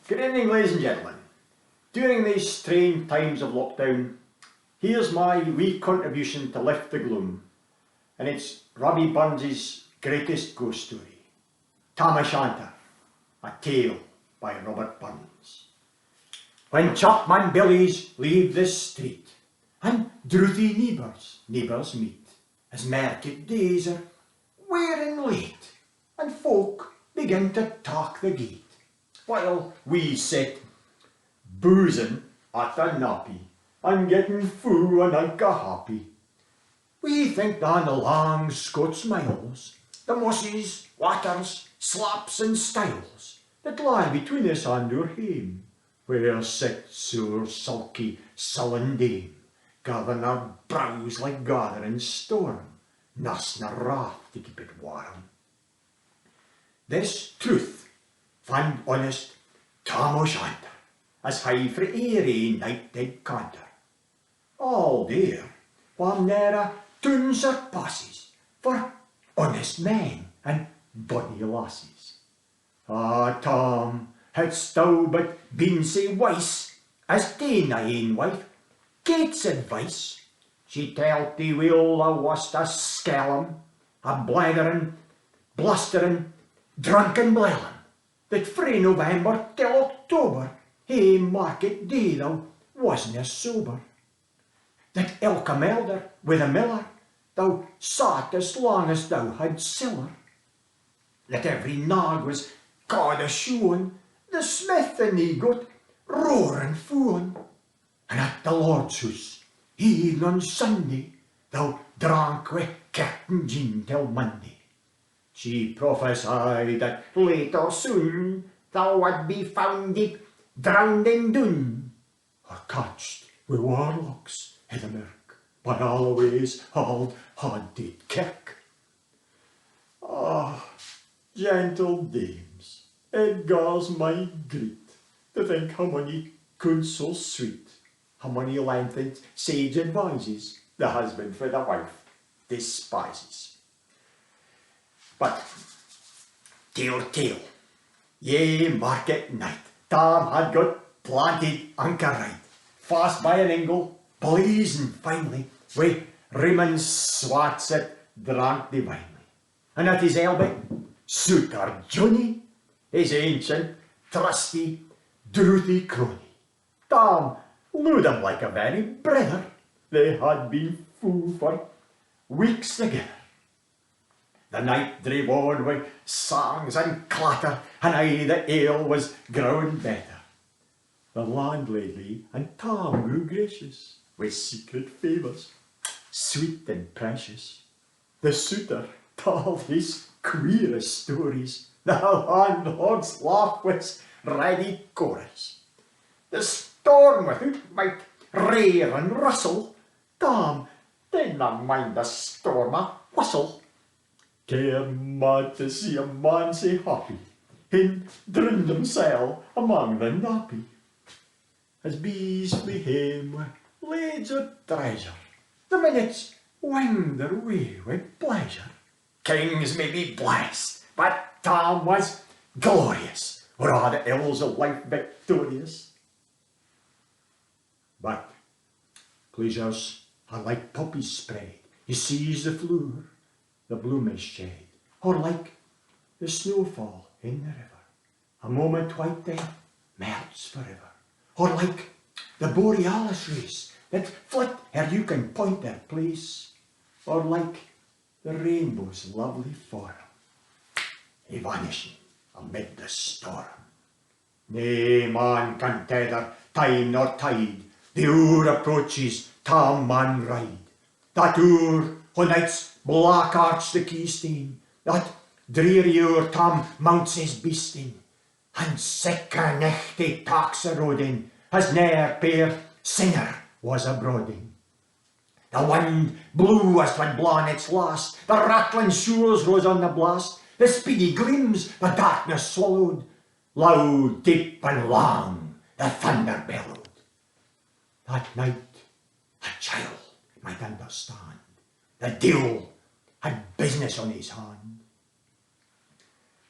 Good evening, ladies and gentlemen. During these strange times of lockdown, here's my wee contribution to lift the gloom, and it's Robbie Burns's greatest ghost story, Tam O Shanter, a tale by Robert Burns. When chapman billies leave the street, and drouthy neighbours meet, as market days are wearing late, and folk begin to talk the gate, while we sit boozing at the nappy and getting fou and unca happy. We think down the long Scots miles, the mosses, waters, slaps and stiles that lie between us and our hame, where sits our sulky, sullen dame, gathering her brows like gathering storm, nursing her wrath to keep it warm. This truth found honest Tam O Shanter, as high for airy night did canter. All there, while ne'er a tune surpasses for honest men and bonny lasses. Ah, Tom hadst thou but been sae wise as ta'en thy ain wife Kate's advice, she tell't thee well thou wast a skellum, a blatherin', blusterin', drunken blellum, that frae November till October, hey market day thou wasna sober. That ilka melder with a miller thou sat as long as thou had siller. That every nag was caught a shoein', the smith and he got roaring fooin'. And at the Lord's house, even on Sunday, thou drank wi' Captain Jean till Monday. She prophesied that late or soon thou wad be found deep, drowned in Doon, or catched wi' warlocks i' the mirk by Alloway's auld haunted kirk. Ah, gentle dames, it gars my greet to think how many counsel sweet, how many lengthened sage advises the husband for the wife despises. But tale, yea, market night, Tam had got planted anchor right, fast by an ingle, blazing finely, wi' Raymond's swats that drank divinely. And at his elbow, Suitor Johnny, his ancient, trusty, drouthy crony. Tam lewed him like a very brother. They had been fou for weeks together. The night drave on with songs and clatter, and aye the ale was growing better. The landlady and Tam grew gracious, with secret favours, sweet and precious. The suitor told his queerest stories, the landlord's laugh was ready chorus. The storm without might rear and rustle, Tam did not mind the storm a whistle. Care mad to see a man sae happy, in drowned himsel among the nappy. As bees flee hame wi' lades o' treasure, the minutes winged their way with pleasure. Kings may be blessed, but Tam was glorious, o'er a' the ills of life victorious. But pleasures are like poppies spread, you seize the flower, the bloom is shed, or like the snowfall in the river, a moment white then melts forever, or like the borealis race that flit ere you can point their place, or like the rainbow's lovely form, vanishing amid the storm. Nae man can tether time nor tide, the hour approaches, Tam man ride. That hour, when night's black arch the keystone, that dreary hour Tam mounts his beast in, and sick a nicht he talks a rodin, as ne'er pair singer was abroad in. The wind blew as 'twad blawn its last, the rattling shores rose on the blast, the speedy gleams the darkness swallowed, loud, deep and long the thunder bellowed. That night a child might understand, the deil had business on his hand.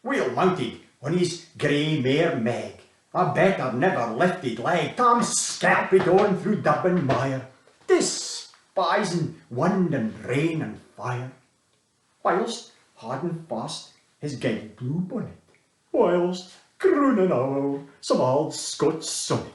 Well mounted on his grey mare Meg, A better never lifted leg, Tam skelped on through Dublin mire, despising wind and rain and fire, whilst harding fast his gay blue bonnet, whilst crooning o'er some old Scots sonnet,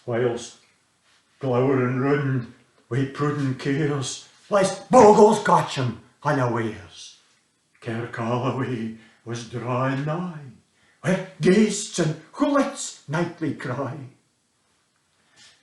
whilst glowering round wi' prudent cares, lest bogles catch him unawares. Kirkalloway was drawing nigh, where ghaists and hoolits nightly cry.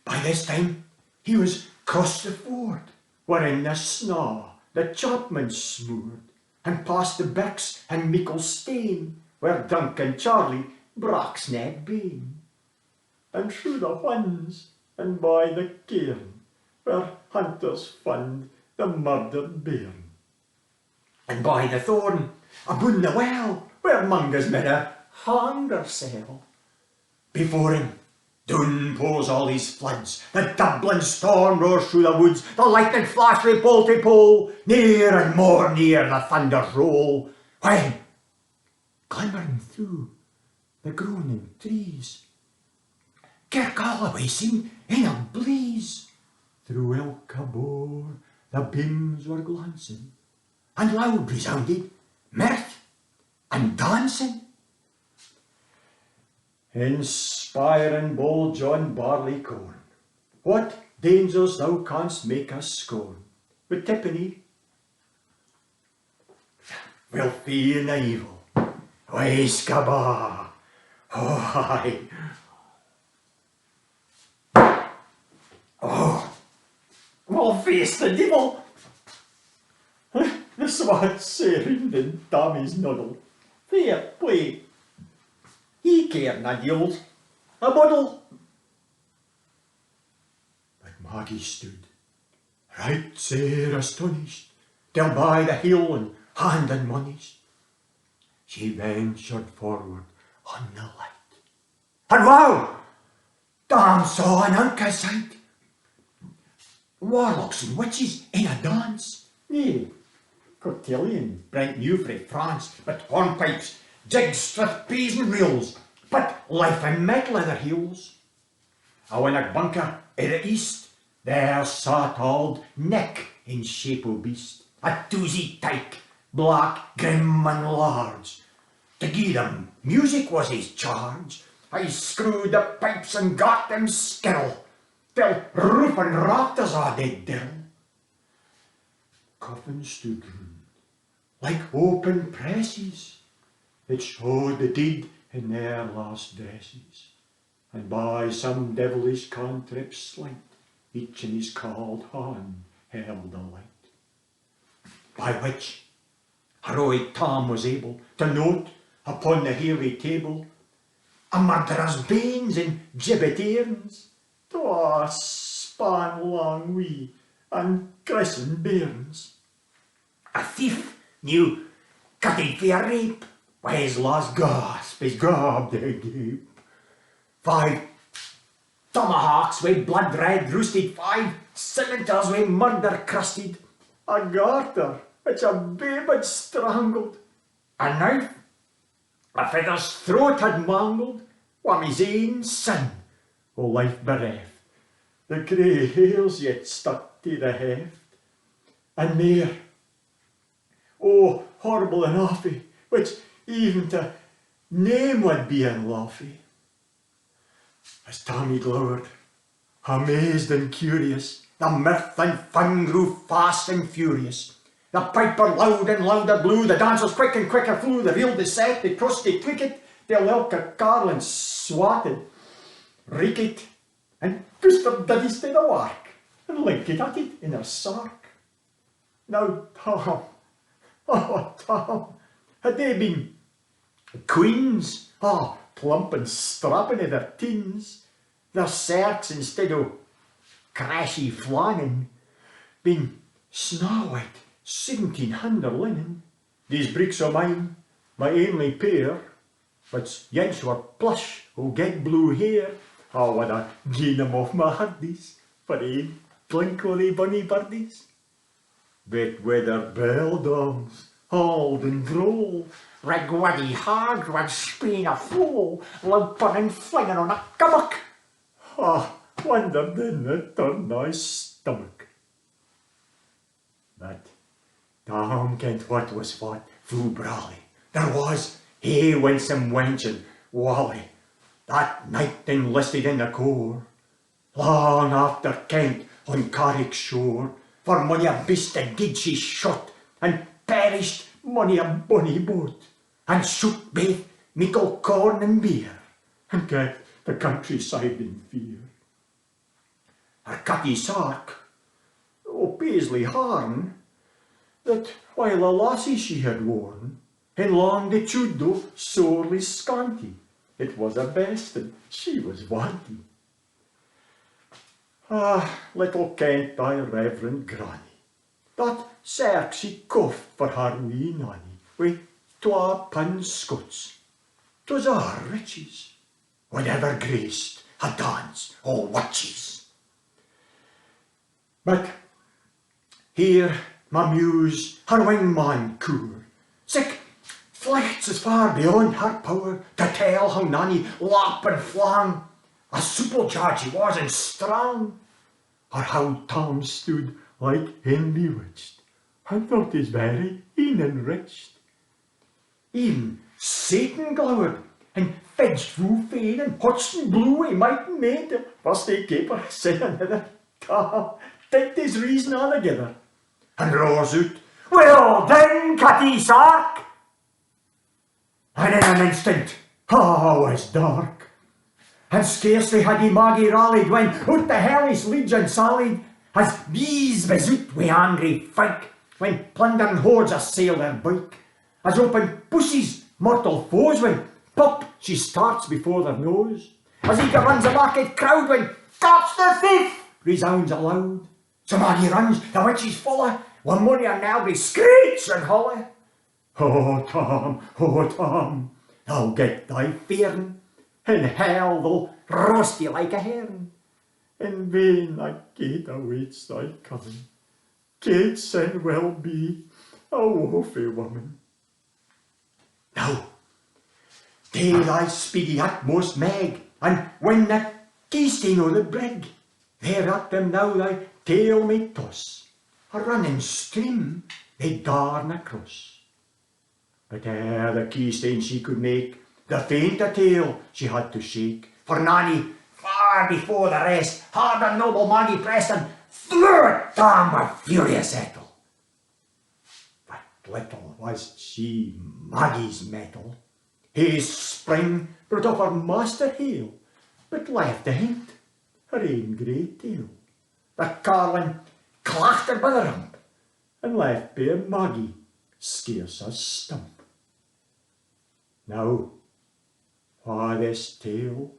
By this time he was crossed the ford, where in the snaw the chapman smoored, and past the birks and meikle stain, where drunken Charlie braks net bane, and through the whins and by the cairn, where hunters fund the murdered bairn, and by the thorn aboon the well, where mongers mirror hanged hersel. Before him, down pours all these floods, the Dublin storm roars through the woods, the lightning flash frae pole to pole, near and more near the thunders roll, when, glimmering through the groaning trees, Kirkalloway seemed in a blaze. Through ilka bore the beams were glancing, and loud resounded mirth and dancing. Inspiring bold John Barleycorn, what dangers thou canst make us scorn, with tippenny we'll fear na evil, way scaba, oh aye, oh, we'll face the devil. The swat sarin in Tommy's noddle, fair play. He cared na deals, a muddle. But Maggie stood, right sair astonished, till by the hill and hand admonished, she ventured forward on the light. And wow! Tam saw an unca sight. Warlocks and witches in a dance. Nay, cotillion brent new frae France, but hornpipes, jigs, striptease and reels, but life and metal at their heels. A winnock bunker i' the east, there sat auld Nick in shape o' beast, a toozy tyke, black, grim and large. To gie them music was his charge. I screwed the pipes and got them skittle, till roof and rafters a did dill. Coffins stood round, like open presses, that showed the deed in their last dresses, and by some devilish cantrip slight, each in his called hand held a light, by which heroic Tam was able to note upon the hairy table a murderer's banes and gibbet earns, twa span long wee and christened bairns. A thief knew cutting for a rape, by his last gasp, his gob they gape. 5 tomahawks wi' blood red roosted, 5 scimitars wi' murder crusted, a garter which a babe had strangled, a knife a feather's throat had mangled, wham his ain son o life bereft, the grey hairs yet stuck to the heft, and mair, oh horrible and awful, which even to name would be unlawful. As Tommy glowered, amazed and curious, the mirth and fun grew fast and furious. The piper loud and louder blew, the dancers quick and quicker flew, the reel they set, they crossed, they twicked, till ilka carlin swatted, reeked, and Gustav did his to the work, and linked at it in her sark. Now Tom, oh Tom, had they been queens, plump and strapping in their teens, their sarks instead o' crashy flannin, been snow-white 1700 linen, these breeks o' mine, my only pair, but yents were plush o' get blue hair, would I gain them off my hardies, for a blink o' they bonny birdies. But whether beldoms, hauld and droll, Regwaddy hard when speen a flow, lumping and flinging on a gummock. Ah, wonder then it turned my stomach. But Tom kent what was what, fu brawly. There was, he winsome wench and Wally, that night enlisted in the corps. Long after Kent on Carrick shore, for mony a beast and did she shot, and perished mony a bonny boat, and shook baith meikle corn and beer, and kept the countryside in fear. Her cutty sark, o Paisley harn, that while a lassie she had worn, in long the chudo sorely scanty, it was a best and she was wanty. Ah, little kent thy reverend granny, that serk she coughed for her wee nanny, wi' £2 Scots. 'Twas our riches, whatever graced a dance o' witches. But here my muse her wingman cour, sick flights as far beyond her power to tell how Nanny lap and flang, a supple judge he was and strong, or how Tom stood like him bewitched, and thought his very een enriched. Even Satan glowered, and fedged fu fain, and Hodgson blew he might made the first day keeper say another. Tom ticked his reason altogether, and roars out, "Well then, cutty sark!" And in an instant all was dark, and scarcely had he Maggie rallied when out the hellish legion sallied, as bees was out wi' angry fyke, when plundering hordes assail their byke, as open pussies mortal foes when pop she starts before their nose, as eager runs the market crowd when "Catch the thief!" resounds aloud. So Maggie runs, the witches follow, with mony a Nelby screech and holler. Oh Tom, I'll get thy fearing, in hell they'll roast you like a herring. In vain that Kate awaits thy coming, Kate said will be a woeful woman. Now, do thy speedy utmost, Meg, and win the keystone o' the brig. There at them now thy tail may toss, a running stream they darna cross. But ere the keystone she could make, the fainter tail she had to shake, for Nanny, far before the rest, hard on noble Maggie pressed, and threw at Tom with furious ettle. But little was she Maggie's mettle. His spring brought off her master hail, but left ahint her ain great tail. The carlin clacked her by the rump, and left bare Maggie scarce a stump. Now, why this tale,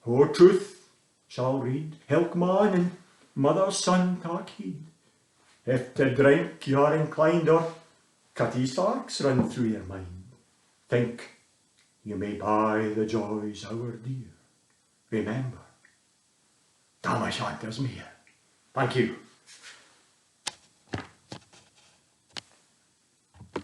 o truth, shall read, Hilk man and mother son tak heed. If to drink you are inclined, or cutty sarks run through your mind, think you may buy the joys our dear. Remember, Tam O Shanter's mere. Thank you.